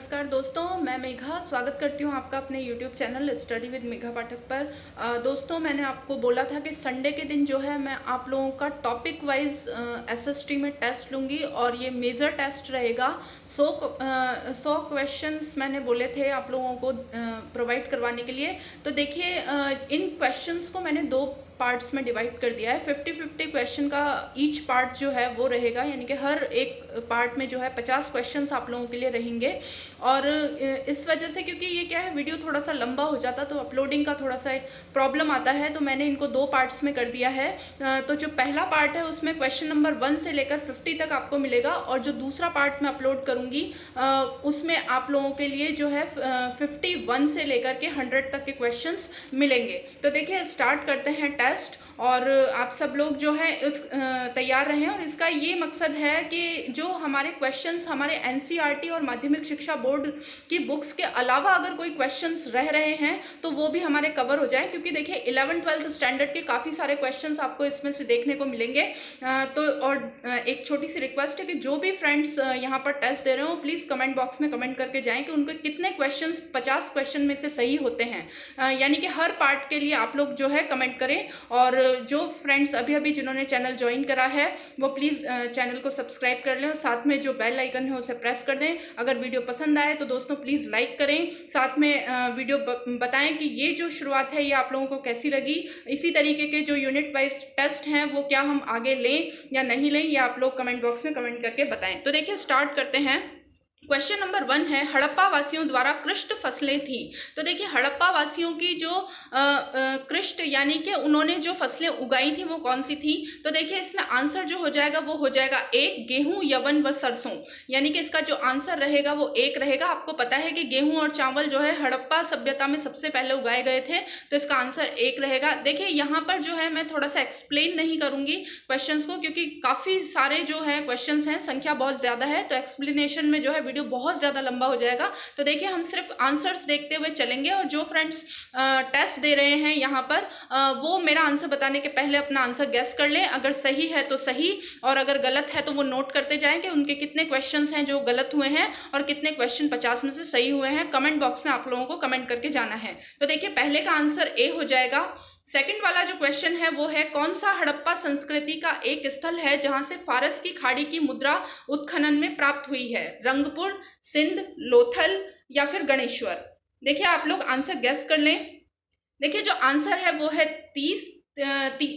नमस्कार दोस्तों, मैं मेघा स्वागत करती हूँ आपका अपने YouTube channel study with Megha Pathak पर। दोस्तों, मैंने आपको बोला था कि संडे के दिन जो है मैं आप लोगों का टॉपिक वाइज एसएसटी में टेस्ट लूँगी और ये मेजर टेस्ट रहेगा। 100 क्वेश्चंस मैंने बोले थे आप लोगों को प्रोवाइड करवाने के लिए। तो देखिए, इन क्वेश्चंस को मैंने दो पार्ट्स में डिवाइड कर दिया है। 50-50 क्वेश्चन का ईच पार्ट जो है वो रहेगा, यानी कि हर एक पार्ट में जो है 50 क्वेश्चंस आप लोगों के लिए रहेंगे। और इस वजह से, क्योंकि ये क्या है, वीडियो थोड़ा सा लंबा हो जाता तो अपलोडिंग का थोड़ा सा प्रॉब्लम आता है, तो मैंने इनको दो पार्ट्स में कर दिया है। तो जो पहला पार्ट है उसमें क्वेश्चन नंबर 1 से लेकर 50 तक आपको मिलेगा, और जो दूसरा पार्ट मैं अपलोड करूँगी उसमें आप लोगों के लिए जो है 51 से लेकर के 100 तक के क्वेश्चंस मिलेंगे। तो देखिए, स्टार्ट करते हैं टेस्ट। और आप सब लोग जो है तैयार रहें। और इसका ये मकसद है कि जो हमारे क्वेश्चंस हमारे एनसीईआरटी और माध्यमिक शिक्षा बोर्ड की बुक्स के अलावा अगर कोई क्वेश्चंस रह रहे हैं तो वो भी हमारे कवर हो जाए, क्योंकि देखिए 11th-12th स्टैंडर्ड के काफ़ी सारे क्वेश्चंस आपको इसमें से देखने को मिलेंगे। तो और एक छोटी सी रिक्वेस्ट है कि जो भी फ्रेंड्स यहाँ पर टेस्ट दे रहे हो, प्लीज़ कमेंट बॉक्स में कमेंट करके जाएँ कि उनके कितने क्वेश्चंस 50 क्वेश्चन में से सही होते हैं। यानी कि हर पार्ट के लिए आप लोग जो है कमेंट करें। और जो फ्रेंड्स अभी जिन्होंने चैनल ज्वाइन करा है वो प्लीज़ चैनल को सब्सक्राइब कर लें, और साथ में जो बेल आइकन है उसे प्रेस कर दें। अगर वीडियो पसंद आए तो दोस्तों प्लीज़ लाइक करें, साथ में वीडियो बताएं कि ये जो शुरुआत है ये आप लोगों को कैसी लगी। इसी तरीके के जो यूनिट वाइज टेस्ट हैं वो क्या हम आगे लें या नहीं लें, ये आप लोग कमेंट बॉक्स में कमेंट करके बताएं। तो देखिए, स्टार्ट करते हैं। क्वेश्चन नंबर 1 है, हड़प्पा वासियों द्वारा कृष्ट फसलें थी। तो देखिए, हड़प्पा वासियों की जो कृष्ट यानी कि उन्होंने जो फसलें उगाई थी वो कौन सी थी। तो देखिए, इसमें आंसर जो हो जाएगा वो हो जाएगा 1, गेहूं, यवन व सरसों। यानी कि इसका जो आंसर रहेगा वो 1 रहेगा। आपको पता है कि गेहूं और चावल जो है हड़प्पा सभ्यता में सबसे पहले उगाए गए थे, तो इसका आंसर 1 रहेगा। देखिए, यहाँ पर जो है मैं थोड़ा सा एक्सप्लेन नहीं करूंगी क्वेश्चंस को, क्योंकि काफी सारे जो है क्वेश्चंस हैं, संख्या बहुत ज्यादा है, तो एक्सप्लेनेशन में जो है वीडियो बहुत ज़्यादा लंबा हो जाएगा। तो देखिए, हम सिर्फ आंसर्स देखते हुए चलेंगे, और जो फ्रेंड्स टेस्ट दे रहे हैं यहाँ पर वो मेरा आंसर बताने के पहले अपना आंसर गेस कर लें। अगर सही है तो सही, और अगर गलत है तो वो नोट करते जाएं कि उनके कितने क्वेश्चंस हैं जो गलत हुए हैं और कितने क्वेश्चन 50 में से सही हुए हैं। कमेंट बॉक्स में आप लोगों को कमेंट करके जाना है। तो देखिए, पहले का आंसर ए हो जाएगा। सेकंड वाला जो क्वेश्चन है वो है, कौन सा हड़प्पा संस्कृति का एक स्थल है जहां से फारस की खाड़ी की मुद्रा उत्खनन में प्राप्त हुई है। रंगपुर, सिंध, लोथल या फिर गणेश्वर। देखिए, आप लोग आंसर गेस कर लें। देखिए, जो आंसर है वो है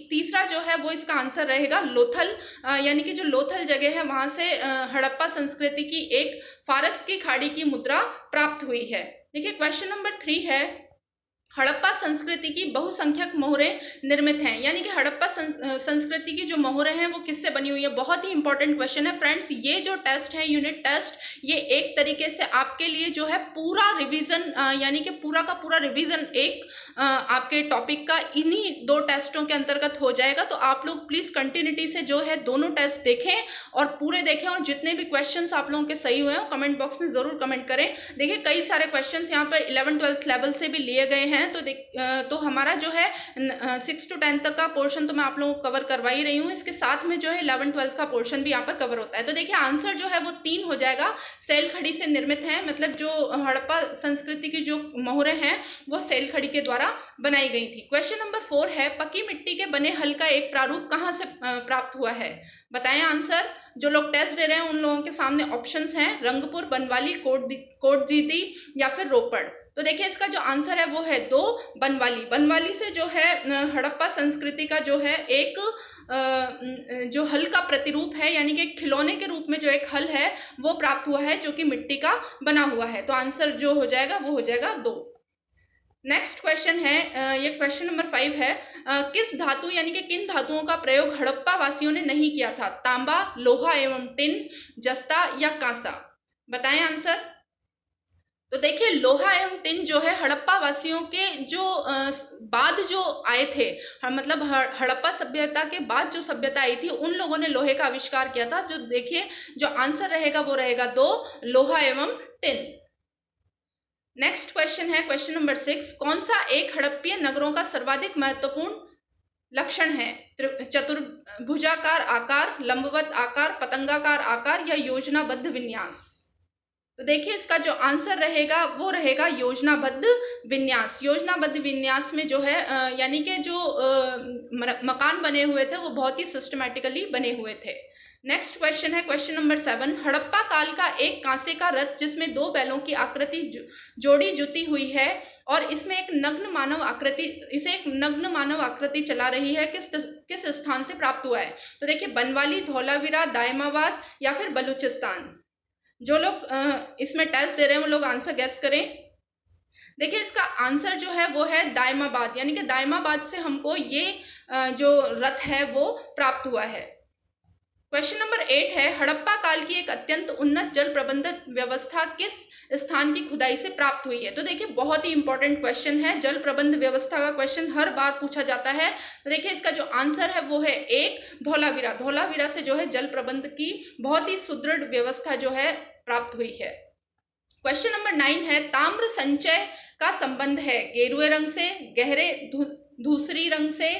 तीसरा जो है वो इसका आंसर रहेगा लोथल। यानी कि जो लोथल जगह है वहां से हड़प्पा संस्कृति की एक फारस की खाड़ी की मुद्रा प्राप्त हुई है। देखिए, क्वेश्चन नंबर 3 है, हड़प्पा संस्कृति की बहुसंख्यक मोहरें निर्मित हैं। यानी कि हड़प्पा संस्कृति की जो मोहरें हैं वो किससे बनी हुई है। बहुत ही इंपॉर्टेंट क्वेश्चन है फ्रेंड्स। ये जो टेस्ट है, यूनिट टेस्ट, ये एक तरीके से आपके लिए जो है पूरा रिवीजन, यानी कि पूरा का पूरा रिवीजन एक आपके टॉपिक का इन्हीं 2 टेस्टों के अंतर्गत हो जाएगा। तो आप लोग प्लीज कंटिन्यूटी से जो है दोनों टेस्ट देखें और पूरे देखें, और जितने भी क्वेश्चन आप लोगों के सही हुए हैं कमेंट बॉक्स में जरूर कमेंट करें। देखिए, कई सारे क्वेश्चन यहाँ पर 11th-12th लेवल से भी लिए गए हैं। तो हमारा जो है 6 to 10 तक का पोर्शन तो मैं आप लोगों को कवर करवा ही रही हूँ, इसके साथ में जो है 11th-12th का पोर्शन भी यहाँ पर कवर होता है। तो देखिए, आंसर जो है वो 3 हो जाएगा। सेल खड़ी से निर्मित है, मतलब जो हड़प्पा संस्कृति की जो मोहरें हैं वो सेल खड़ी के द्वारा बनाई गई थी। क्वेश्चन नंबर 4 है, पकी मिट्टी के बने हल का एक प्रारूप कहाँ से प्राप्त हुआ है। बताएं आंसर। जो लोग टेस्ट दे रहे हैं उन लोगों के सामने ऑप्शंस हैं, रंगपुर, बनवाली, कोटजीदी या फिर रोपड़। तो देखिए, इसका जो आंसर है वो है 2, बनवाली। बनवाली से जो है हड़प्पा संस्कृति का जो है एक जो हल का प्रतिरूप है, यानी कि खिलौने के रूप में जो एक हल है वो प्राप्त हुआ है, जो कि मिट्टी का बना हुआ है। तो आंसर जो हो जाएगा वो हो जाएगा 2। नेक्स्ट क्वेश्चन है, ये क्वेश्चन नंबर 5 है, किस धातु यानी कि किन धातुओं का प्रयोग हड़प्पा वासियों ने नहीं किया था। तांबा, लोहा एवं टिन, जस्ता या कांसा। बताएं आंसर। तो देखिए, लोहा एवं टिन जो है हड़प्पा वासियों के जो बाद जो आए थे, मतलब हड़प्पा सभ्यता के बाद जो सभ्यता आई थी उन लोगों ने लोहे का आविष्कार किया था। जो देखिए, जो आंसर रहेगा वो रहेगा 2, लोहा एवं टिन। नेक्स्ट क्वेश्चन है, क्वेश्चन नंबर 6, कौन सा एक हड़प्पीय नगरों का सर्वाधिक महत्वपूर्ण लक्षण है। चतुर्भुजाकार आकार, लंबवत आकार, पतंगाकार आकार या योजनाबद्ध विन्यास। तो देखिए इसका जो आंसर रहेगा वो रहेगा योजनाबद्ध विन्यास। योजनाबद्ध विन्यास में जो है यानी कि जो मकान बने हुए थे वो बहुत ही सिस्टमैटिकली बने हुए थे। नेक्स्ट क्वेश्चन है क्वेश्चन नंबर 7। हड़प्पा काल का एक कांसे का रथ जिसमें 2 बैलों की आकृति जोड़ी जुती हुई है और इसमें एक नग्न मानव आकृति चला रही है, किस स्थान से प्राप्त हुआ है? तो देखिए बनवाली, धौलावीरा, दायमाबाद या फिर बलूचिस्तान। जो लोग इसमें टेस्ट दे रहे हैं वो लोग आंसर गेस करें। देखिए इसका आंसर जो है वो है दायमाबाद, यानी कि दायमाबाद से हमको ये जो रथ है वो प्राप्त हुआ है। क्वेश्चन नंबर 8 है हड़प्पा काल की एक अत्यंत उन्नत जल प्रबंधन व्यवस्था किस स्थान की खुदाई से प्राप्त हुई है? तो देखिए बहुत ही इंपॉर्टेंट क्वेश्चन है, जल प्रबंध व्यवस्था का क्वेश्चन हर बार पूछा जाता है। तो देखिए इसका जो आंसर है वो है 1 धौलावीरा। धौलावीरा से जो है जल प्रबंध की बहुत ही सुदृढ़ व्यवस्था जो है प्राप्त हुई है। क्वेश्चन नंबर 9 है ताम्र संचय का संबंध है गेरुए रंग से, गहरे धूसरी रंग से,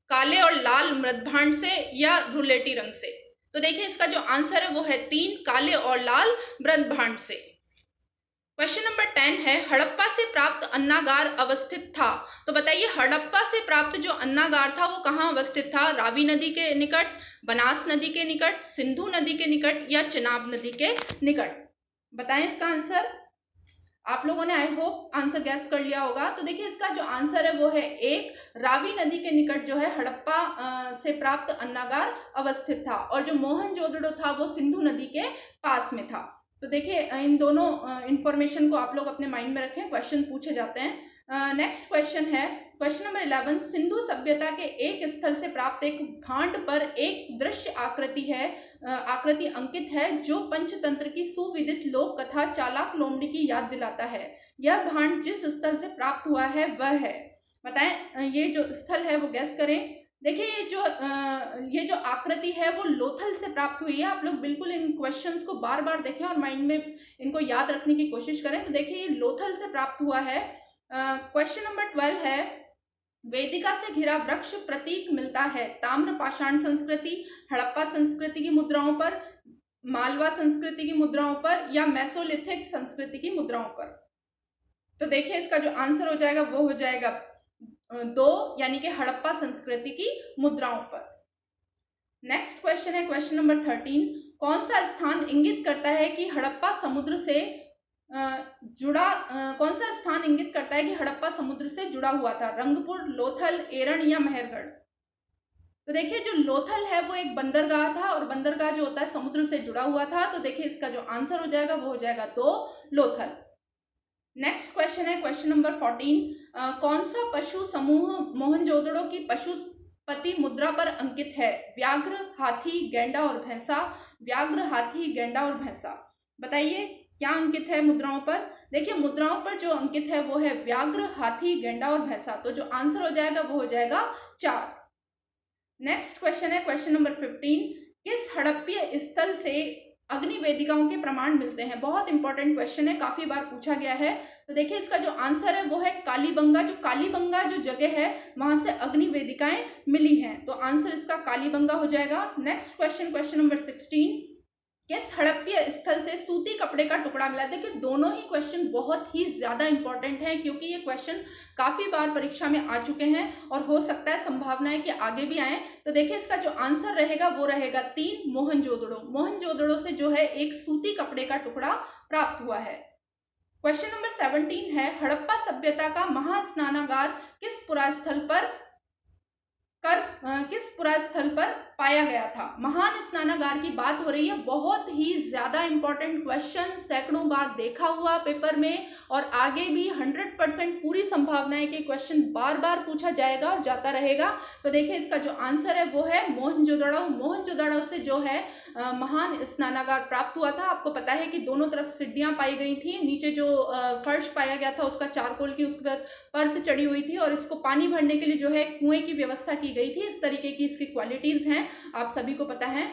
काले और लाल मृदभांड से या रुलेटी रंग से? तो देखिए इसका जो आंसर है वो है 3 काले और लाल मृदभांड से। क्वेश्चन नंबर 10 है हड़प्पा से प्राप्त अन्नागार अवस्थित था। तो बताइए हड़प्पा से प्राप्त जो अन्नागार था वो कहाँ अवस्थित था? रावी नदी के निकट, बनास नदी के निकट, सिंधु नदी के निकट या चिनाब नदी के निकट? बताएं इसका आंसर। आप लोगों ने आई होप आंसर गैस कर लिया होगा। तो देखिए इसका जो आंसर है वो है 1 रावी नदी के निकट जो है हड़प्पा से प्राप्त अन्नागार अवस्थित था और जो मोहनजोदड़ो था वो सिंधु नदी के पास में था। तो देखिए इन दोनों इंफॉर्मेशन को आप लोग अपने माइंड में रखें, क्वेश्चन पूछे जाते हैं। नेक्स्ट क्वेश्चन है क्वेश्चन नंबर 11। सिंधु सभ्यता के एक स्थल से प्राप्त एक भांड पर एक दृश्य आकृति अंकित है जो पंचतंत्र की सुविदित लोक कथा चालाक लोमड़ी की याद दिलाता है। यह भांड जिस स्थल से प्राप्त हुआ है वह है, बताएं ये जो स्थल है वो गैस करें। देखिए ये जो आकृति है वो लोथल से प्राप्त हुई है। आप लोग बिल्कुल इन क्वेश्चंस को बार बार देखें और माइंड में इनको याद रखने की कोशिश करें। तो देखिए ये लोथल से प्राप्त हुआ है। क्वेश्चन नंबर 12 है वेदिका से घिरा वृक्ष प्रतीक मिलता है ताम्र पाषाण संस्कृति, हड़प्पा संस्कृति की मुद्राओं पर, मालवा संस्कृति की मुद्राओं पर या मेसोलिथिक संस्कृति की मुद्राओं पर? तो देखिए इसका जो आंसर हो जाएगा वो हो जाएगा 2 यानी कि हड़प्पा संस्कृति की मुद्राओं पर। नेक्स्ट क्वेश्चन है क्वेश्चन नंबर 13। कौन सा स्थान इंगित करता है कि हड़प्पा समुद्र से कौन सा स्थान इंगित करता है कि हड़प्पा समुद्र से जुड़ा हुआ था? रंगपुर, लोथल, एरण या मेहरगढ़? तो देखिए जो लोथल है वो एक बंदरगाह था और बंदरगाह जो होता है समुद्र से जुड़ा हुआ था। तो देखिए इसका जो आंसर हो जाएगा वो हो जाएगा 2 लोथल। नेक्स्ट क्वेश्चन है क्वेश्चन नंबर 14। कौन सा पशु समूह मोहनजोदड़ो की पशुपति मुद्रा पर अंकित है? व्याघ्र, हाथी, गैंडा और भैंसा। व्याघ्र, हाथी, गैंडा और भैंसा। बताइए क्या अंकित है मुद्राओं पर? देखिए मुद्राओं पर जो अंकित है वो है व्याघ्र, हाथी, गैंडा और भैंसा। तो जो आंसर हो जाएगा वो हो जाएगा 4। नेक्स्ट क्वेश्चन है क्वेश्चन नंबर 15। किस हड़प्पीय स्थल से अग्नि वेदिकाओं के प्रमाण मिलते हैं? बहुत इंपॉर्टेंट क्वेश्चन है, काफी बार पूछा गया है। तो देखिए इसका जो आंसर है वो है कालीबंगा। जो कालीबंगा जो जगह है वहां से अग्नि वेदिकाएं मिली हैं। तो आंसर इसका कालीबंगा हो जाएगा। Next question question number 16। किस हड़प्पीय स्थल से सूती कपड़े का टुकड़ा मिला? देखिए दोनों ही क्वेश्चन बहुत ही ज्यादा इंपॉर्टेंट हैं क्योंकि ये क्वेश्चन काफी बार परीक्षा में आ चुके हैं और हो सकता है संभावना है कि आगे भी आए। तो देखिए इसका जो आंसर रहेगा वो रहेगा 3 मोहनजोदड़ो। मोहनजोदड़ो से जो है एक सूती कपड़े का टुकड़ा प्राप्त हुआ है। क्वेश्चन नंबर 17 है हड़प्पा सभ्यता का महास्नानागार किस पुरा स्थल पर पाया गया था? महान स्नानागार की बात हो रही है। बहुत ही ज्यादा इंपॉर्टेंट क्वेश्चन, सैकड़ों बार देखा हुआ पेपर में और आगे भी 100% पूरी संभावना है कि क्वेश्चन बार बार पूछा जाएगा और जाता रहेगा। तो देखिए इसका जो आंसर है वो है मोहनजोदड़ो। मोहनजोदड़ो से जो है महान स्नानागार प्राप्त हुआ था। आपको पता है कि दोनों तरफ सीढ़ियां पाई गई थी, नीचे जो फर्श पाया गया था उसका चारकोल की उस पर परत चढ़ी हुई थी और इसको पानी भरने के लिए जो है कुएं की व्यवस्था की गई थी। इस तरीके की इसकी क्वालिटीज हैं, आप सभी को पता है।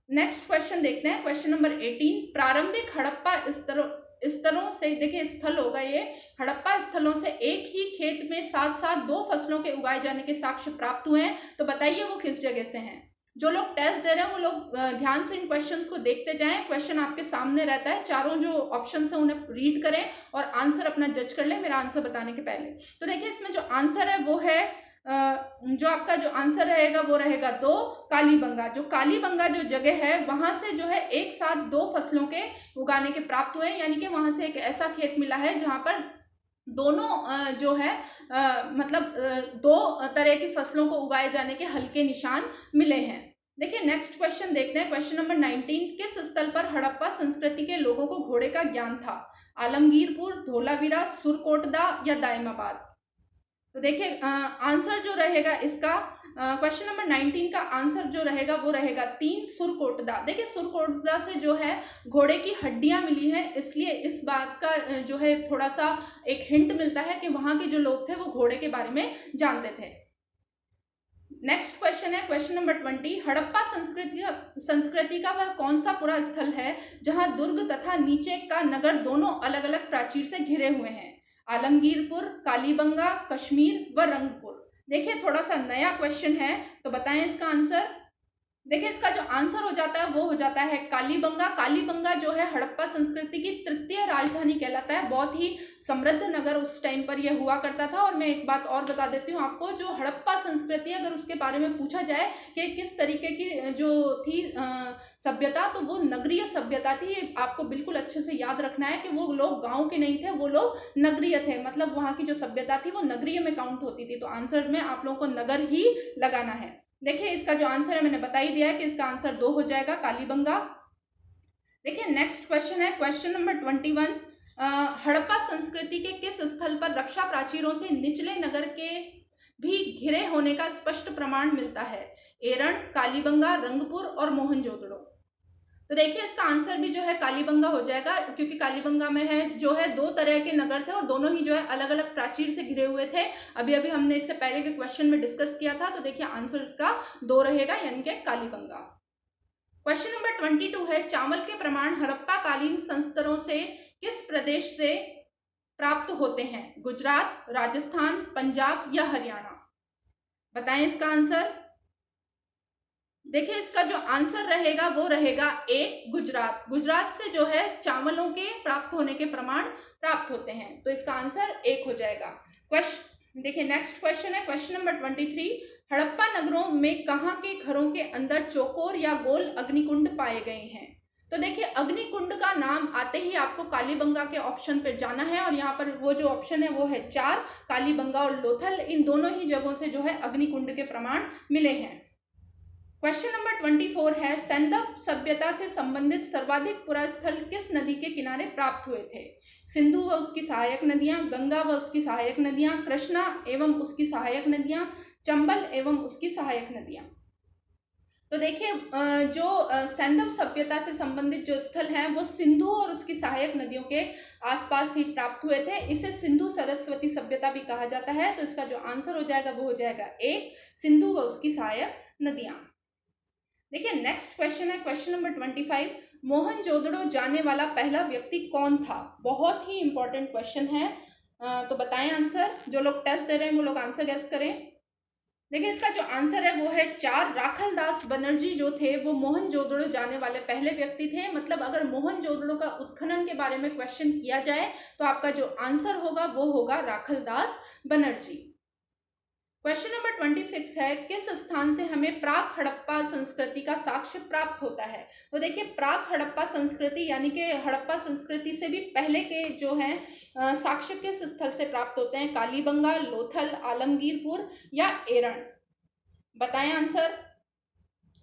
नेक्स्ट क्वेश्चन देखते हैं क्वेश्चन नंबर 18। प्रारंभिक हड़प्पा स्तरों से, देखिए स्थल होगा ये, हड़प्पा स्थलों से एक ही खेत में साथ साथ 2 फसलों के उगाए जाने के साक्ष्य प्राप्त हुए हैं। तो बताइए वो किस जगह से हैं? जो लोग टेस्ट दे रहे हैं वो लोग ध्यान से इन क्वेश्चंस को देखते जाएं। क्वेश्चन आपके सामने रहता है, चारों जो ऑप्शंस हैं उन्हें रीड करें और आंसर अपना जज कर लें मेरा आंसर बताने के पहले। तो देखिए इसमें जो आंसर है वो है जो आपका जो आंसर रहेगा वो रहेगा 2 कालीबंगा। जो कालीबंगा जो जगह है वहां से जो है एक साथ 2 फसलों के उगाने के प्राप्त हुए, यानी कि वहां से एक ऐसा खेत मिला है जहां पर दोनों जो है मतलब 2 तरह की फसलों को उगाए जाने के हल्के निशान मिले हैं। देखिए नेक्स्ट क्वेश्चन देखते हैं। क्वेश्चन नंबर 19, किस स्थल पर हड़प्पा संस्कृति के लोगों को घोड़े का ज्ञान था? आलमगीरपुर, धोलावीरा, सुरकोटदा या दायमाबाद? तो देखिए आंसर जो रहेगा इसका क्वेश्चन नंबर 19 का आंसर जो रहेगा वो रहेगा 3 सुरकोटदा। देखिए सुरकोटदा से जो है घोड़े की हड्डियां मिली हैं, इसलिए इस बात का जो है थोड़ा सा एक हिंट मिलता है कि वहां के जो लोग थे वो घोड़े के बारे में जानते थे। नेक्स्ट क्वेश्चन है क्वेश्चन नंबर 20, हड़प्पा संस्कृति का वह कौन सा पूरा स्थल है जहां दुर्ग तथा नीचे का नगर दोनों अलग अलग प्राचीर से घिरे हुए हैं? आलमगीरपुर, कालीबंगा, कश्मीर व रंगपुर। देखिए थोड़ा सा नया क्वेश्चन है, तो बताएं इसका आंसर। देखिए इसका जो आंसर हो जाता है वो हो जाता है कालीबंगा। कालीबंगा जो है हड़प्पा संस्कृति की तृतीय राजधानी कहलाता है। बहुत ही समृद्ध नगर उस टाइम पर यह हुआ करता था। और मैं एक बात और बता देती हूँ आपको, जो हड़प्पा संस्कृति अगर उसके बारे में पूछा जाए कि किस तरीके की जो थी सभ्यता, तो वो नगरीय सभ्यता थी। आपको बिल्कुल अच्छे से याद रखना है कि वो लोग गाँव के नहीं थे, वो लोग नगरीय थे। मतलब वहाँ की जो सभ्यता थी वो नगरीय में काउंट होती थी। तो आंसर में आप लोगों को नगर ही लगाना है। देखिए इसका जो आंसर है मैंने बता ही दिया है कि इसका आंसर 2 हो जाएगा, कालीबंगा। देखिए नेक्स्ट क्वेश्चन है क्वेश्चन नंबर 21, हड़प्पा संस्कृति के किस स्थल पर रक्षा प्राचीरों से निचले नगर के भी घिरे होने का स्पष्ट प्रमाण मिलता है? एरण, कालीबंगा, रंगपुर और मोहनजोदड़ो। तो देखिए इसका आंसर भी जो है कालीबंगा हो जाएगा, क्योंकि कालीबंगा में है जो है 2 तरह के नगर थे और दोनों ही जो है अलग अलग प्राचीर से घिरे हुए थे। अभी अभी हमने इससे पहले के क्वेश्चन में डिस्कस किया था। तो देखिए आंसर इसका 2 रहेगा, यानी कि कालीबंगा। क्वेश्चन नंबर 22 है, चावल के प्रमाण हड़प्पा कालीन संस्तरों से किस प्रदेश से प्राप्त होते हैं? गुजरात, राजस्थान, पंजाब या हरियाणा? बताएं इसका आंसर। देखिए इसका जो आंसर रहेगा वो रहेगा 1 गुजरात। गुजरात से जो है चावलों के प्राप्त होने के प्रमाण प्राप्त होते हैं। तो इसका आंसर 1 हो जाएगा। क्वेश्चन देखिए नेक्स्ट क्वेश्चन है क्वेश्चन नंबर 23, हड़प्पा नगरों में कहाँ के घरों के अंदर चौकोर या गोल अग्निकुंड पाए गए हैं? तो देखिए अग्निकुंड का नाम आते ही आपको कालीबंगा के ऑप्शन पर जाना है, और यहाँ पर वो जो ऑप्शन है वो है 4, कालीबंगा और लोथल। इन दोनों ही जगहों से जो है अग्निकुंड के प्रमाण मिले हैं। क्वेश्चन नंबर 24 है, सैंधव सभ्यता से संबंधित सर्वाधिक पुरास्थल किस नदी के किनारे प्राप्त हुए थे? सिंधु व उसकी सहायक नदियां, गंगा व उसकी सहायक नदियां, कृष्णा एवं उसकी सहायक नदियां, चंबल एवं उसकी सहायक नदियां। तो देखिए जो सैंधव सभ्यता से संबंधित जो स्थल है वो सिंधु और उसकी सहायक नदियों के आसपास ही प्राप्त हुए थे। इसे सिंधु सरस्वती सभ्यता भी कहा जाता है। तो इसका जो आंसर हो जाएगा वो हो जाएगा 1, सिंधु व उसकी सहायक नदियां। देखिए नेक्स्ट क्वेश्चन है क्वेश्चन नंबर 25, मोहनजोदड़ो जाने वाला पहला व्यक्ति कौन था? बहुत ही इंपॉर्टेंट क्वेश्चन है। तो बताएं आंसर। जो लोग टेस्ट दे रहे हैं वो लोग आंसर गेस करें। देखिए इसका जो आंसर है वो है 4, राखलदास बनर्जी जो थे वो मोहनजोदड़ो जाने वाले पहले व्यक्ति थे। मतलब अगर मोहनजोदड़ो का उत्खनन के बारे में क्वेश्चन किया जाए तो आपका जो आंसर होगा वो होगा राखलदास बनर्जी। क्वेश्चन नंबर 26 है, किस स्थान से हमें प्राक हड़प्पा संस्कृति का साक्ष्य प्राप्त होता है? तो देखिए प्राक हड़प्पा संस्कृति यानी कि हड़प्पा संस्कृति से भी पहले के जो हैं साक्ष्य किस स्थल से प्राप्त होते हैं? कालीबंगा, लोथल, आलमगीरपुर या एरण? बताएं आंसर।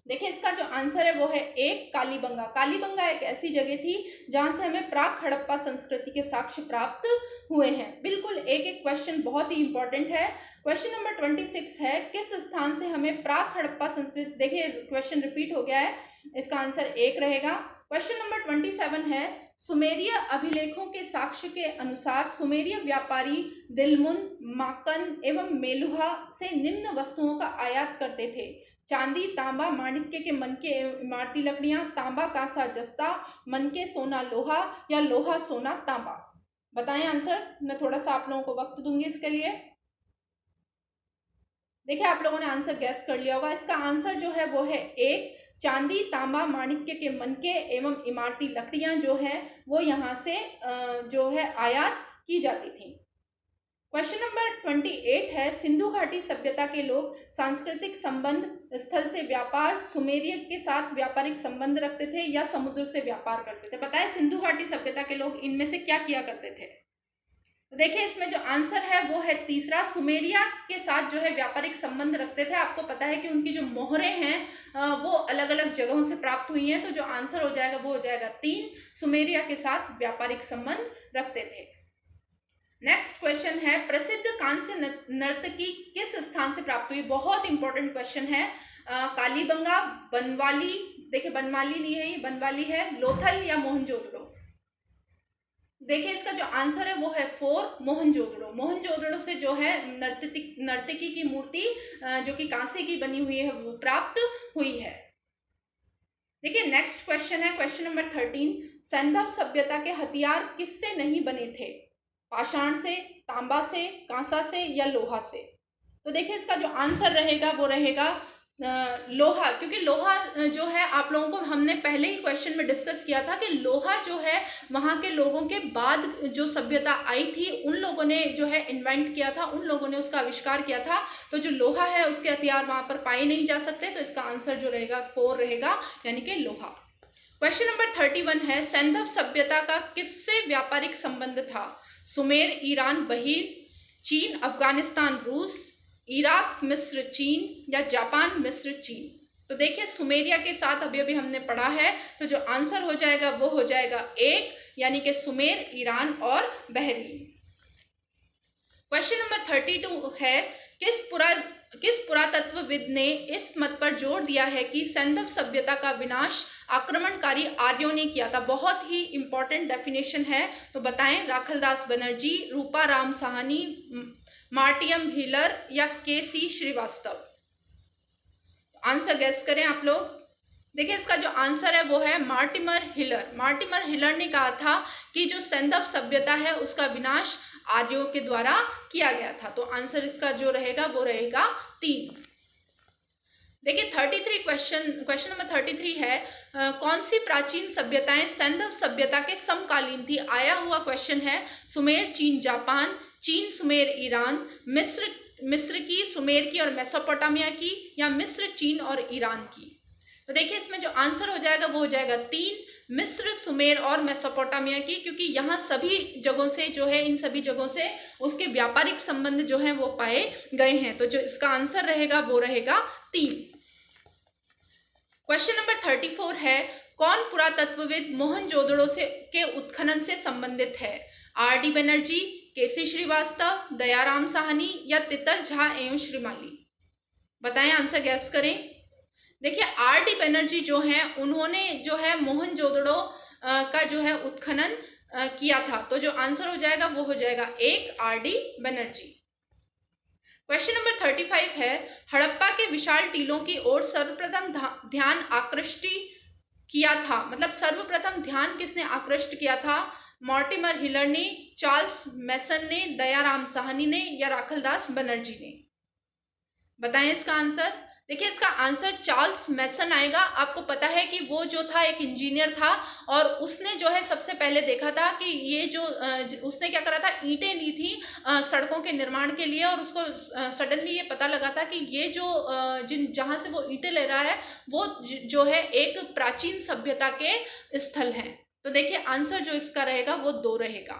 देखिए इसका जो आंसर है वो है 1, कालीबंगा। कालीबंगा एक ऐसी जगह थी जहां से हमें प्राक हड़प्पा संस्कृति के साक्ष्य प्राप्त हुए हैं। बिल्कुल एक एक क्वेश्चन बहुत ही इंपॉर्टेंट है। क्वेश्चन नंबर 26 है, किस स्थान से हमें प्राक हड़प्पा संस्कृति, देखिए क्वेश्चन रिपीट हो गया है, इसका आंसर 1 रहेगा। क्वेश्चन नंबर 27 है, सुमेरिय अभिलेखों के साक्ष्य के अनुसार सुमेरिय व्यापारी दिलमुन, माकन एवं मेलुहा से निम्न वस्तुओं का आयात करते थे? चांदी, तांबा, माणिक्य के मनके इमारती लकड़ियां, तांबा, कांसा, जस्ता, मनके, सोना, लोहा या लोहा, सोना, तांबा? बताएं आंसर। मैं थोड़ा सा आप लोगों को वक्त दूंगी इसके लिए। देखिए आप लोगों ने आंसर गैस कर लिया होगा। इसका आंसर जो है वो है एक, चांदी, तांबा, माणिक्य के मनके एवं इमारती लकड़ियां जो है वो यहाँ से जो है आयात की जाती थी। क्वेश्चन नंबर 28 है, सिंधु घाटी सभ्यता के लोग सांस्कृतिक संबंध स्थल से व्यापार, सुमेरिय के साथ व्यापारिक संबंध रखते थे या समुद्र से व्यापार करते थे? बताएं सिंधु घाटी सभ्यता के लोग इनमें से क्या किया करते थे? तो देखिए इसमें जो आंसर है वो है तीसरा, सुमेरिया के साथ जो है व्यापारिक संबंध रखते थे। आपको पता है कि उनकी जो मोहरें हैं वो अलग अलग जगहों से प्राप्त हुई हैं, तो जो आंसर हो जाएगा वो हो जाएगा 3, सुमेरिया के साथ व्यापारिक संबंध रखते थे। नेक्स्ट क्वेश्चन है, प्रसिद्ध कांस्य नर्तकी किस स्थान से प्राप्त हुई? बहुत इंपॉर्टेंट क्वेश्चन है। कालीबंगा, बनवाली, देखिए बनवाली नहीं है, ये बनवाली है, लोथल या मोहनजोदड़ो? देखिए इसका जो आंसर है वो है 4, मोहनजोदड़ो। मोहनजोदड़ो से जो है नर्तकी की मूर्ति जो कि कांसे की बनी हुई है वो प्राप्त हुई है। देखिए नेक्स्ट क्वेश्चन है, क्वेश्चन नंबर 13, सैंधव सभ्यता के हथियार किससे नहीं बने थे? पाषाण से, तांबा से, कांसा से या लोहा से? तो देखिए इसका जो आंसर रहेगा वो रहेगा लोहा, क्योंकि लोहा जो है आप लोगों को हमने पहले ही क्वेश्चन में डिस्कस किया था कि लोहा जो है वहाँ के लोगों के बाद जो सभ्यता आई थी उन लोगों ने जो है इन्वेंट किया था, उन लोगों ने उसका आविष्कार किया था। तो जो लोहा है उसके हथियार वहाँ पर पाए नहीं जा सकते, तो इसका आंसर जो रहेगा 4 रहेगा, यानी कि लोहा। क्वेश्चन नंबर 31 है, सैंधव सभ्यता का किससे व्यापारिक संबंध था? सुमेर, ईरान, बहिर, चीन, अफगानिस्तान, रूस, इराक, मिस्र, चीन या जापान, मिस्र, चीन? तो देखिए सुमेरिया के साथ अभी अभी हमने पढ़ा है, तो जो आंसर हो जाएगा वो हो जाएगा 1, यानी कि सुमेर, ईरान और बहरीन। क्वेश्चन नंबर 32 है, किस पुरातत्वविद ने इस मत पर जोर दिया है कि सैंधव सभ्यता का विनाश आक्रमणकारी आर्यों ने किया था? बहुत ही इंपॉर्टेंट डेफिनेशन है, तो बताएं। राखलदास बनर्जी, रूपाराम साहनी, मार्टियम हिलर या केसी श्रीवास्तव? आंसर गेस करें आप लोग। देखिए इसका जो आंसर है वो है मार्टिमर हिलर। मार्टिमर हिलर ने कहा था कि जो सैंधव सभ्यता है उसका विनाश आर्यों के द्वारा किया गया था, तो आंसर इसका जो रहेगा वो रहेगा 3। देखिए 33 क्वेश्चन नंबर 33 है, कौन सी प्राचीन सभ्यताएं सैंधव सभ्यता के समकालीन थी? आया हुआ क्वेश्चन है। सुमेर, चीन, जापान, चीन, सुमेर, ईरान, मिस्र की, सुमेर की और मेसोपोटामिया की, या मिस्र, चीन और ईरान की? तो देखिए इसमें जो आंसर हो जाएगा वो हो जाएगा 3, मिस्र, सुमेर और मेसोपोटामिया की, क्योंकि यहाँ सभी जगहों से जो है, इन सभी जगहों से उसके व्यापारिक संबंध जो है वो पाए गए हैं, तो जो इसका आंसर रहेगा वो रहेगा 3। क्वेश्चन नंबर 34 है, कौन पुरातत्वविद मोहनजोदड़ो से के उत्खनन से संबंधित है? आर.डी. बनर्जी, केसी श्रीवास्तव, दयाराम साहनी या तितर झा एवं श्रीमाली? बताएं, आंसर गैस करें। देखिए आर.डी. बनर्जी जो है उन्होंने जो है मोहनजोदड़ो का जो है उत्खनन किया था, तो जो आंसर हो जाएगा वो हो जाएगा 1, आर.डी. बनर्जी। क्वेश्चन नंबर 35 है, हड़प्पा के विशाल टीलों की ओर सर्वप्रथम ध्यान आकृष्ट किया था, मतलब सर्वप्रथम ध्यान किसने आकृष्ट किया था? मॉर्टिमर हिलर ने, चार्ल्स मैसन ने, दयाराम साहनी ने या राखलदास बनर्जी ने? बताएं इसका आंसर। देखिए इसका आंसर चार्ल्स मैसन आएगा। आपको पता है कि वो जो था एक इंजीनियर था और उसने जो है सबसे पहले देखा था कि ये जो उसने क्या करा था, ईंटें ली थी सड़कों के निर्माण के लिए, और उसको सडनली ये पता लगा था कि ये जो जहाँ से वो ईंटें ले रहा है वो जो है एक प्राचीन सभ्यता के स्थल हैं। तो देखिए आंसर जो इसका रहेगा वो 2 रहेगा।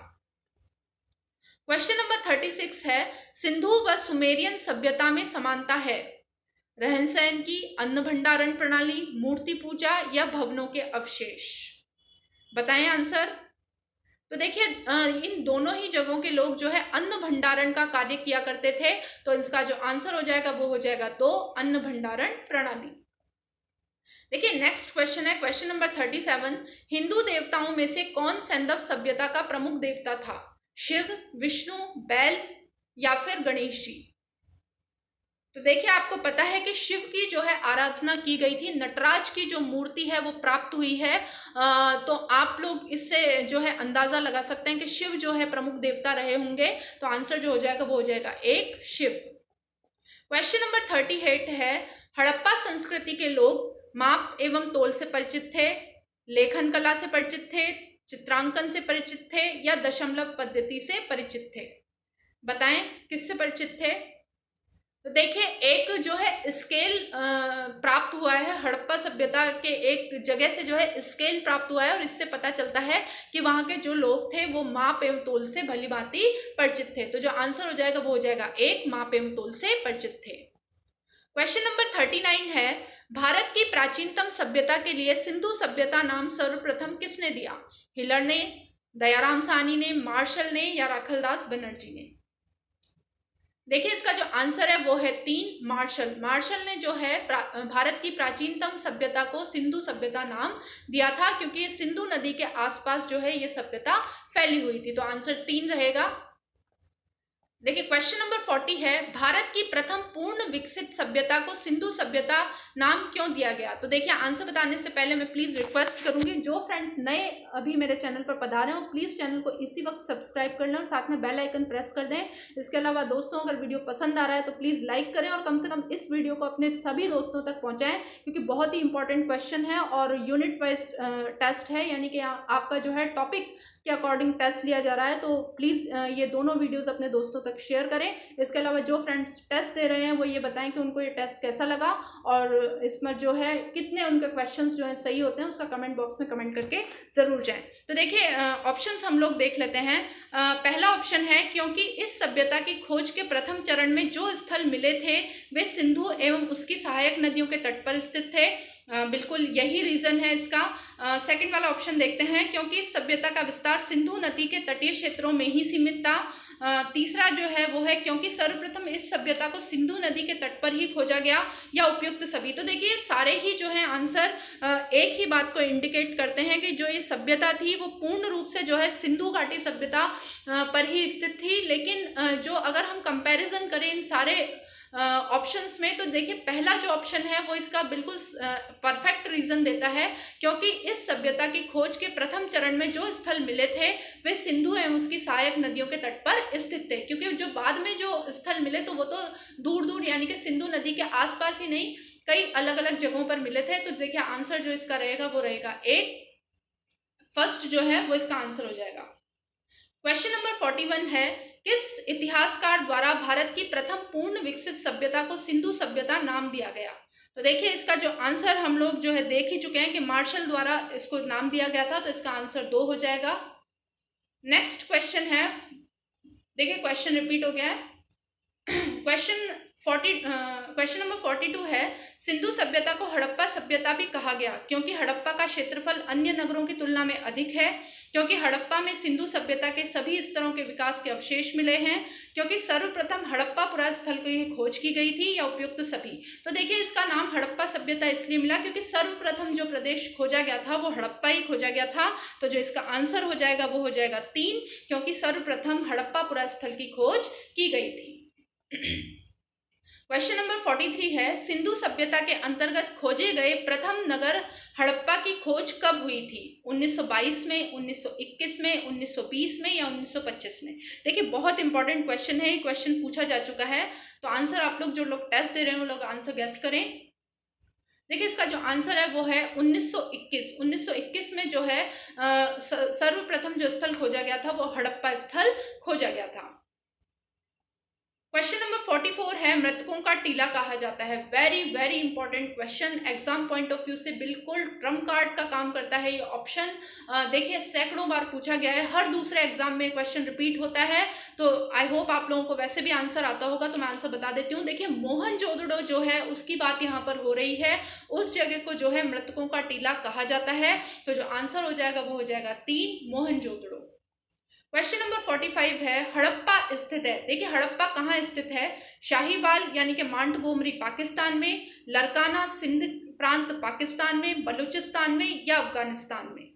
क्वेश्चन नंबर 36 है, सिंधु व सुमेरियन सभ्यता में समानता है? रहन सहन की, अन्न भंडारण प्रणाली, मूर्ति पूजा या भवनों के अवशेष? बताएं आंसर। तो देखिए इन दोनों ही जगहों के लोग जो है अन्न भंडारण का कार्य किया करते थे, तो इसका जो आंसर हो जाएगा वो हो जाएगा 2, अन्न भंडारण प्रणाली। देखिए नेक्स्ट क्वेश्चन है, क्वेश्चन नंबर 37, हिंदू देवताओं में से कौन सैंधव सभ्यता का प्रमुख देवता था? शिव, विष्णु, बैल या फिर गणेश जी? तो देखिए आपको पता है कि शिव की जो है आराधना की गई थी, नटराज की जो मूर्ति है वो प्राप्त हुई है, तो आप लोग इससे जो है अंदाजा लगा सकते हैं कि शिव जो है प्रमुख देवता रहे होंगे, तो आंसर जो हो जाएगा वो हो जाएगा 1, शिव। क्वेश्चन नंबर 38 है, हड़प्पा संस्कृति के लोग माप एवं तोल से परिचित थे, लेखन कला से परिचित थे, चित्रांकन से परिचित थे या दशमलव पद्धति से परिचित थे? बताएं किससे परिचित थे? तो देखिए, एक जो है स्केल प्राप्त हुआ है, हड़प्पा सभ्यता के एक जगह से जो है स्केल प्राप्त हुआ है और इससे पता चलता है कि वहां के जो लोग थे वो माप एवं तोल से भली भांति परिचित थे। तो जो आंसर हो जाएगा वो हो जाएगा एक, माप एवं तोल से परिचित थे। क्वेश्चन नंबर 39 है, भारत की प्राचीनतम सभ्यता के लिए सिंधु सभ्यता नाम सर्वप्रथम किसने दिया? हिलर ने, दयाराम साहनी ने, मार्शल ने या राखलदास बनर्जी ने? देखिए, इसका जो आंसर है वो है 3, मार्शल। मार्शल ने जो है भारत की प्राचीनतम सभ्यता को सिंधु सभ्यता नाम दिया था, क्योंकि सिंधु नदी के आसपास जो है ये सभ्यता फैली हुई थी। तो आंसर 3 रहेगा। देखिए, क्वेश्चन नंबर 40 है, भारत की प्रथम पूर्ण विकसित सभ्यता को सिंधु सभ्यता नाम क्यों दिया गया? तो देखिए, आंसर बताने से पहले मैं प्लीज रिक्वेस्ट करूंगी, जो फ्रेंड्स नए अभी मेरे चैनल पर पधारे हो, प्लीज चैनल को इसी वक्त सब्सक्राइब कर लें और साथ में बेल आइकन प्रेस कर दें। इसके अलावा दोस्तों, अगर वीडियो पसंद आ रहा है तो प्लीज लाइक करें और कम से कम इस वीडियो को अपने सभी दोस्तों तक पहुंचाएं, क्योंकि बहुत ही इंपॉर्टेंट क्वेश्चन है और यूनिट वाइज टेस्ट है, यानी कि आपका जो है टॉपिक के अकॉर्डिंग टेस्ट लिया जा रहा है। तो प्लीज ये दोनों वीडियोस अपने दोस्तों तक शेयर करें। इसके अलावा जो फ्रेंड्स टेस्ट दे रहे हैं वो ये बताएं कि उनको ये टेस्ट कैसा लगा और इसमें जो है कितने उनके क्वेश्चंस जो है सही होते हैं, उसका कमेंट बॉक्स में कमेंट करके जरूर जाएं। तो देखिए, ऑप्शंस हम लोग देख लेते हैं। पहला ऑप्शन है, क्योंकि इस सभ्यता की खोज के प्रथम चरण में जो स्थल मिले थे वे सिंधु एवं उसकी सहायक नदियों के तट पर स्थित थे। बिल्कुल यही रीजन है इसका। सेकंड वाला ऑप्शन देखते हैं, क्योंकि इस सभ्यता का विस्तार सिंधु नदी के तटीय क्षेत्रों में ही सीमित था। तीसरा जो है वो है, क्योंकि सर्वप्रथम इस सभ्यता को सिंधु नदी के तट पर ही खोजा गया या उपयुक्त सभी। तो देखिए, सारे ही जो है आंसर एक ही बात को इंडिकेट करते हैं कि जो ये सभ्यता थी वो पूर्ण रूप से जो है सिंधु घाटी सभ्यता पर ही स्थित थी। लेकिन जो अगर हम कंपैरिजन करें इन सारे ऑप्शंस में, तो देखिए पहला जो ऑप्शन है वो इसका बिल्कुल परफेक्ट रीजन देता है, क्योंकि इस सभ्यता की खोज के प्रथम चरण में जो स्थल मिले थे वे सिंधु एवं उसकी सहायक नदियों के तट पर स्थित थे। क्योंकि जो बाद में जो स्थल मिले तो वो तो दूर दूर, यानी कि सिंधु नदी के आसपास ही नहीं, कई अलग अलग जगहों पर मिले थे। तो देखिए, आंसर जो इसका रहेगा वो रहेगा एक, फर्स्ट जो है वो इसका आंसर हो जाएगा। क्वेश्चन नंबर 41 है, किस इतिहासकार द्वारा भारत की प्रथम पूर्ण विकसित सभ्यता को सिंधु सभ्यता नाम दिया गया? तो देखिए, इसका जो आंसर हम लोग जो है देख ही चुके हैं कि मार्शल द्वारा इसको नाम दिया गया था। तो इसका आंसर 2 हो जाएगा। नेक्स्ट क्वेश्चन है, देखिए क्वेश्चन रिपीट हो गया है। क्वेश्चन नंबर 42 है, सिंधु सभ्यता को हड़प्पा सभ्यता भी कहा गया क्योंकि हड़प्पा का क्षेत्रफल अन्य नगरों की तुलना में अधिक है, क्योंकि हड़प्पा में सिंधु सभ्यता के सभी स्तरों के विकास के अवशेष मिले हैं, क्योंकि सर्वप्रथम हड़प्पा पुरा स्थल की खोज की गई थी या उपयुक्त सभी। तो देखिए, इसका नाम हड़प्पा सभ्यता इसलिए मिला क्योंकि सर्वप्रथम जो प्रदेश खोजा गया था वो हड़प्पा ही खोजा गया था। तो जो इसका आंसर हो जाएगा वो हो जाएगा 3, क्योंकि सर्वप्रथम हड़प्पा पुरा स्थल की खोज की गई थी। क्वेश्चन नंबर 43 है, सिंधु सभ्यता के अंतर्गत खोजे गए प्रथम नगर हड़प्पा की खोज कब हुई थी? 1922 में, 1921 में, 1920 में या 1925 में? देखिए, बहुत इंपॉर्टेंट क्वेश्चन है, क्वेश्चन पूछा जा चुका है। तो आंसर आप लोग जो लोग टेस्ट दे रहे हैं वो लोग आंसर गेस करें। देखिए, इसका जो आंसर है वो है 1921। 1921 में जो है सर्वप्रथम जो स्थल खोजा गया था वो हड़प्पा स्थल खोजा गया था। क्वेश्चन नंबर 44 है, मृतकों का टीला कहा जाता है। Very very important question, exam point of view से बिल्कुल ट्रम्प कार्ड का काम करता है ये ऑप्शन। देखिए, सैकड़ों बार पूछा गया है, हर दूसरे एग्जाम में क्वेश्चन रिपीट होता है। तो आई होप आप लोगों को वैसे भी आंसर आता होगा, तो मैं आंसर बता देती हूँ। देखिए, मोहनजोदड़ो जो है उसकी बात यहाँ पर हो रही है, उस जगह को जो है मृतकों का टीला कहा जाता है। तो जो आंसर हो जाएगा वो हो जाएगा 3, मोहनजोदड़ो। क्वेश्चन नंबर 45 है, हड़प्पा स्थित है। देखिए, हड़प्पा कहाँ स्थित है? शाहीवाल यानी कि मांटगोमरी पाकिस्तान में, लरकाना सिंध प्रांत पाकिस्तान में, बलूचिस्तान में या अफगानिस्तान में?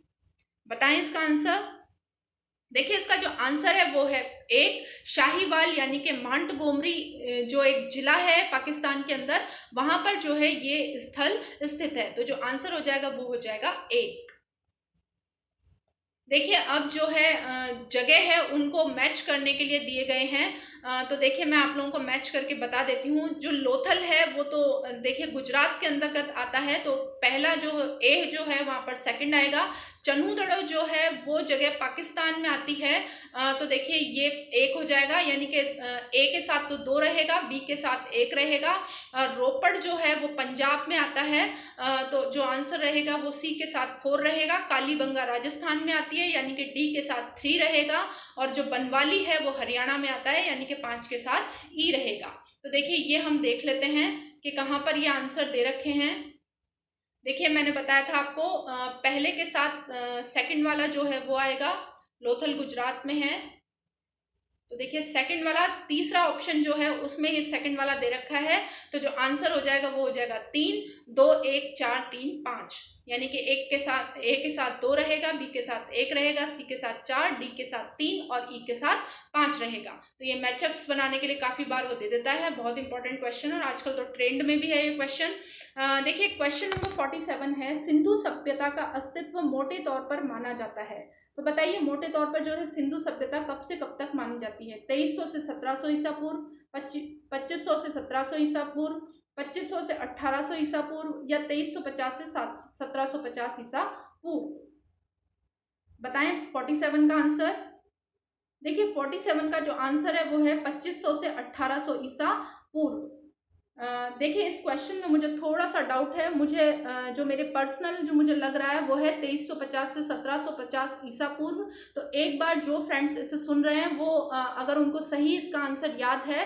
बताएं इसका आंसर। देखिए, इसका जो आंसर है वो है 1, शाहीवाल यानी कि मांटगोमरी जो एक जिला है पाकिस्तान के अंदर, वहां पर जो है ये स्थल स्थित है। तो जो आंसर हो जाएगा वो हो जाएगा 1। देखिए अब जो है जगह है उनको मैच करने के लिए दिए गए हैं। तो देखिए मैं आप लोगों को मैच करके बता देती हूँ। जो लोथल है वो तो देखिए गुजरात के अंतर्गत आता है, तो पहला जो ए जो है वहाँ पर सेकंड आएगा। चन्हूदड़ो जो है वो जगह पाकिस्तान में आती है। तो देखिए ये एक हो जाएगा, यानी कि ए के साथ तो 2 रहेगा, बी के साथ 1 रहेगा। रोपड़ जो है वो पंजाब में आता है। तो जो आंसर रहेगा वो सी के साथ 4 रहेगा। कालीबंगा राजस्थान में आती है, यानी कि डी के साथ 3 रहेगा। और जो बनवाली है वो हरियाणा में आता है, यानी कि 5 के साथ ई रहेगा। तो देखिए ये हम देख लेते हैं कि कहाँ पर ये आंसर दे रखे हैं। देखिए मैंने बताया था आपको पहले के साथ सेकंड वाला जो है वो आएगा, लोथल गुजरात में है। तो देखिए सेकंड वाला तीसरा ऑप्शन जो है उसमें ये सेकंड वाला दे रखा है। तो जो आंसर हो जाएगा वो हो जाएगा 3, 2, 1, 4, 3, 5, यानी कि एक के साथ ए के साथ 2 रहेगा, बी के साथ 1 रहेगा, सी के साथ 4, डी के साथ 3 और ई के साथ 5 रहेगा। तो ये मैचअप्स बनाने के लिए काफी बार वो दे देता है। बहुत इंपॉर्टेंट क्वेश्चन और आजकल तो ट्रेंड में भी है ये क्वेश्चन। देखिए क्वेश्चन नंबर 47 है, सिंधु सभ्यता का अस्तित्व मोटे तौर पर माना जाता है। तो बताइए मोटे तौर पर जो है सिंधु सभ्यता कब से कब तक मानी जाती है? 2300 से 1700 ईसा पूर्व, 2500 से 1700 ईसा पूर्व, 2500 से 1800 ईसा पूर्व, या 2350 से 1750 ईसा पूर्व? बताएं 47 का आंसर। देखिए 47 का जो आंसर है वो है 2500 से 1800 ईसा पूर्व। देखिए इस क्वेश्चन में मुझे थोड़ा-सा डाउट है। मुझे जो मेरे पर्सनल जो मुझे लग रहा है वो है 2350 से 1750 ईसा पूर्व। तो एक बार जो फ्रेंड्स इसे सुन रहे हैं वो अगर उनको सही इसका आंसर याद है,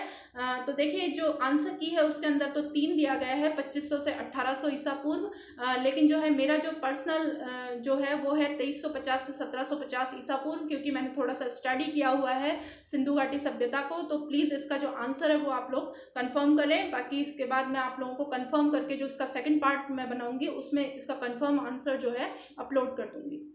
तो देखिए जो आंसर की है उसके अंदर तो 3 दिया गया है, 2500 से 1800 ईसा पूर्व। लेकिन जो है मेरा जो पर्सनल जो है वो है 2350 से 1750 ईसा पूर्व, क्योंकि मैंने थोड़ा-सा स्टडी किया हुआ है सिंधु घाटी सभ्यता को। तो प्लीज़ इसका जो आंसर है वो आप लोग कन्फर्म करें। बाकी इसके बाद मैं आप लोगों को कंफर्म करके जो इसका सेकंड पार्ट मैं बनाऊंगी उसमें इसका कंफर्म आंसर जो है अपलोड कर दूंगी।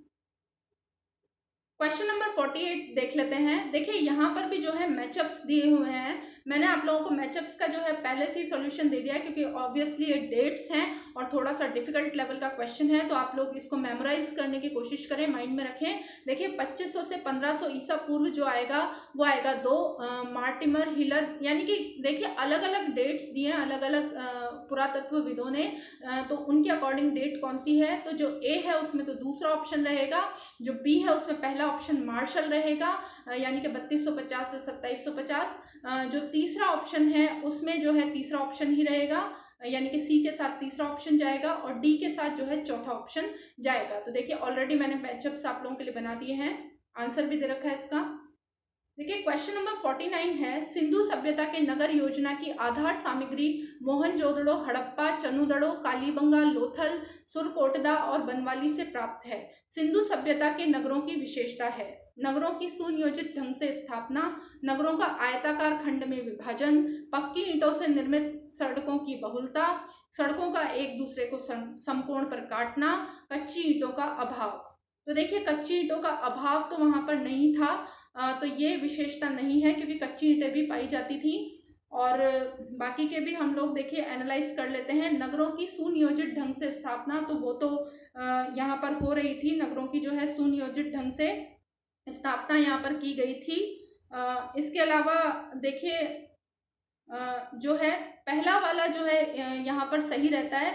क्वेश्चन नंबर 48 देख लेते हैं। देखिए यहाँ पर भी जो है मैचअप्स दिए हुए हैं। मैंने आप लोगों को मैचअप्स का जो है पहले से ही सॉल्यूशन दे दिया है, क्योंकि ऑब्वियसली ये डेट्स हैं और थोड़ा सा डिफिकल्ट लेवल का क्वेश्चन है, तो आप लोग इसको मेमोराइज करने की कोशिश करें, माइंड में रखें। देखिए 2500 से 1500 ईसा पूर्व जो आएगा वो आएगा 2, मार्टिमर हिलर, यानी कि देखिए अलग अलग डेट्स दिए हैं अलग अलग पुरातत्वविदों ने। तो उनके अकॉर्डिंग डेट कौन सी है? तो जो ए है उसमें तो दूसरा ऑप्शन रहेगा, जो बी है उसमें पहला ऑप्शन मार्शल रहेगा, यानी कि 3250 से 2750। जो तीसरा ऑप्शन है उसमें जो है तीसरा ऑप्शन ही रहेगा, यानी कि सी के साथ तीसरा ऑप्शन जाएगा और डी के साथ जो है चौथा ऑप्शन जाएगा। तो देखिए ऑलरेडी मैंने मैचअप्स आप लोगों के लिए बना दिए हैं, आंसर भी दे रखा है इसका। देखिए क्वेश्चन नंबर 49 है, सिंधु सभ्यता के नगर योजना की आधार सामग्री मोहनजोदड़ो, हड़प्पा, चन्हूदड़ो, कालीबंगा, लोथल, सुरकोटदा और बनवाली से प्राप्त है। सिंधु सभ्यता के नगरों की विशेषता है नगरों की सुनियोजित ढंग से स्थापना, नगरों का आयताकार खंड में विभाजन, पक्की ईंटों से निर्मित सड़कों की बहुलता, सड़कों का एक दूसरे को समकोण पर काटना, कच्ची ईंटों का अभाव। तो देखिए कच्ची ईंटों का अभाव तो वहां पर नहीं था, तो ये विशेषता नहीं है, क्योंकि कच्ची ईंटें भी पाई जाती थी। और बाकी के भी हम लोग देखिए एनालाइज कर लेते हैं। नगरों की सुनियोजित ढंग से स्थापना, तो वो तो यहाँ पर हो रही थी, नगरों की जो है सुनियोजित ढंग से स्थापना यहाँ पर की गई थी। इसके अलावा देखिए जो है पहला वाला जो है यहाँ पर सही रहता है,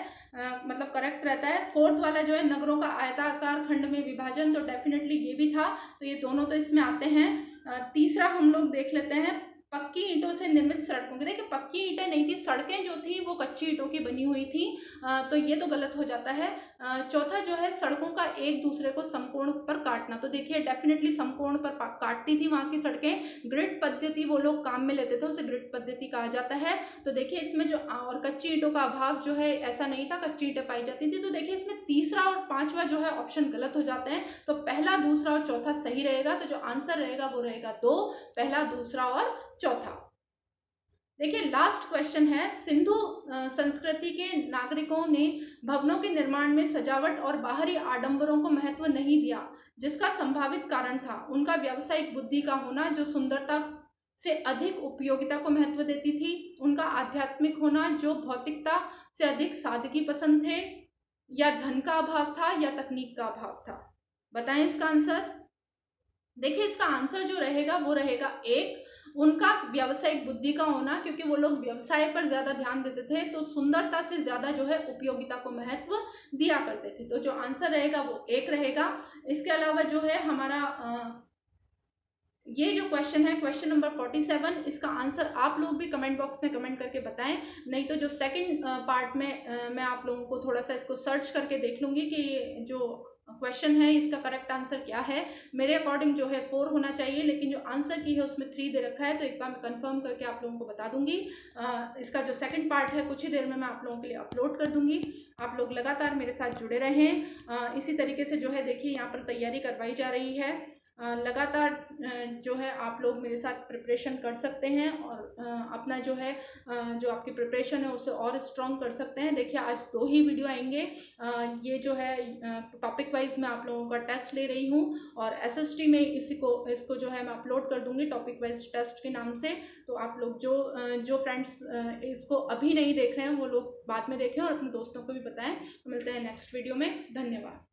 मतलब करेक्ट रहता है। फोर्थ वाला जो है नगरों का आयताकार खंड में विभाजन, तो डेफिनेटली ये भी था, तो ये दोनों तो इसमें आते हैं। तीसरा हम लोग देख लेते हैं, पक्की ईंटों से निर्मित सड़कों की। देखिए पक्की ईंटें नहीं थी, सड़कें जो थी वो कच्ची ईंटों की बनी हुई थी, तो ये तो गलत हो जाता है। चौथा जो है सड़कों का एक दूसरे को समकोण पर काटना, तो देखिए डेफिनेटली समकोण पर काटती थी वहां की सड़कें। ग्रिड पद्धति वो लोग काम में लेते थे, उसे ग्रिड पद्धति कहा जाता है। तो देखिए इसमें जो और कच्ची ईंटों का अभाव जो है ऐसा नहीं था, कच्ची ईंटें पाई जाती थी। तो देखिए इसमें तीसरा और पांचवा जो है ऑप्शन गलत हो जाते हैं, तो पहला, दूसरा और चौथा सही रहेगा। तो जो आंसर रहेगा वो रहेगा 2, पहला, दूसरा और चौथा। देखिए लास्ट क्वेश्चन है, सिंधु संस्कृति के नागरिकों ने भवनों के निर्माण में सजावट और बाहरी आडंबरों को महत्व नहीं दिया, जिसका संभावित कारण था उनका व्यावसायिक बुद्धि का होना, जो सुंदरता से अधिक उपयोगिता को महत्व देती थी, उनका आध्यात्मिक होना, जो भौतिकता से अधिक सादगी पसंद थे, या धन का अभाव था, या तकनीक का अभाव था। बताएं इसका आंसर। देखिए, इसका आंसर जो रहेगा वो रहेगा एक, उनका व्यावसायिक बुद्धि का होना, क्योंकि वो लोग व्यवसाय पर ज़्यादा ध्यान देते थे, तो सुंदरता से ज़्यादा जो है उपयोगिता को महत्व दिया करते थे। तो जो आंसर रहेगा वो एक रहेगा। इसके अलावा जो है हमारा ये जो क्वेश्चन है, क्वेश्चन नंबर 47, इसका आंसर आप लोग भी कमेंट बॉक्स में कमेंट करके बताएं। नहीं तो जो सेकंड पार्ट में मैं आप लोगों को थोड़ा सा इसको सर्च करके देख लूंगी कि ये जो क्वेश्चन है इसका करेक्ट आंसर क्या है। मेरे अकॉर्डिंग जो है 4 होना चाहिए, लेकिन जो आंसर की है उसमें 3 दे रखा है, तो एक बार मैं कंफर्म करके आप लोगों को बता दूंगी। इसका जो सेकंड पार्ट है कुछ ही देर में मैं आप लोगों के लिए अपलोड कर दूंगी। आप लोग लगातार मेरे साथ जुड़े रहें। इसी तरीके से जो है देखिए यहाँ पर तैयारी करवाई जा रही है। लगातार जो है आप लोग मेरे साथ प्रिपरेशन कर सकते हैं और अपना जो है जो आपकी प्रिपरेशन है उसे और स्ट्रॉन्ग कर सकते हैं। देखिए, आज 2 ही वीडियो आएंगे। ये जो है टॉपिक वाइज मैं आप लोगों का टेस्ट ले रही हूँ, और एसएसटी में इसको जो है मैं अपलोड कर दूंगी टॉपिक वाइज टेस्ट के नाम से। तो आप लोग जो फ्रेंड्स इसको अभी नहीं देख रहे हैं वो लोग बाद में देखें और अपने दोस्तों को भी बताएं। मिलते हैं नेक्स्ट वीडियो में। धन्यवाद।